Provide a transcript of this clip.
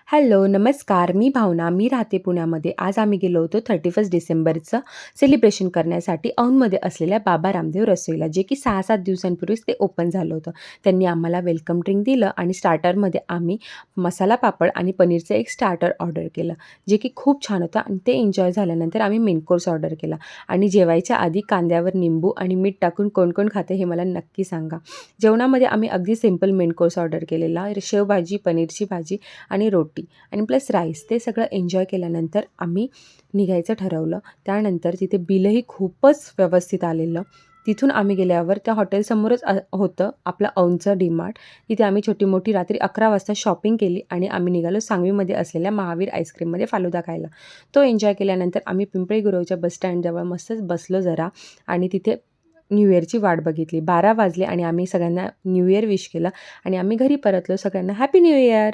Hello, नमस्कार. मी भावना. मी राहते पुण्यामध्ये. आज आम्ही गेलो होतो 31 डिसेंबरचं सेलिब्रेशन करण्यासाठी औंधमध्ये असलेल्या बाबा रामदेव रसोईला, जे की 6-7 दिवसांपूर्वीच ते ओपन झालं होतं. त्यांनी आम्हाला वेलकम ड्रिंक दिलं आणि स्टार्टरमध्ये आम्ही मसाला पापड आणि पनीरचं एक स्टार्टर ऑर्डर केलं, जे की खूप छान होतं आणि ते एन्जॉय झाल्यानंतर आम्ही मेन कोर्स ऑर्डर केला आणि जेवायच्या आधी कांद्यावर निंबू आणि मीठ टाकून कोण-कोण खाते हे मला नक्की सांगा. जेवणामध्ये आम्ही अगदी सिंपल मेन कोर्स ऑर्डर केलेला. शेवभाजी, पनीरची भाजी आणि रोटी आणि प्लस राईस ते सगळं एन्जॉय केल्यानंतर आम्ही निघायचं ठरवलं. त्यानंतर तिथे बिलही खूपच व्यवस्थित आलेलं. तिथून आम्ही गेल्यावर त्या हॉटेलसमोरच होतं आपलं औंधचं डी-मार्ट. तिथे आम्ही छोटी-मोठी रात्री 11 वाजता शॉपिंग केली आणि आम्ही निघालो सांगवीमध्ये असलेल्या महावीर आईस्क्रीममध्ये फालुदा खायला. तो एन्जॉय केल्यानंतर आम्ही पिंपळी गुरवच्या बस स्टँडजवळ मस्तच बसलो जरा आणि तिथे न्यू इयरची वाट बघितली. 12 वाजले आणि आम्ही सगळ्यांना न्यू इयर विश केलं आणि आम्ही घरी परतलो. सगळ्यांना हॅपी न्यू इयर.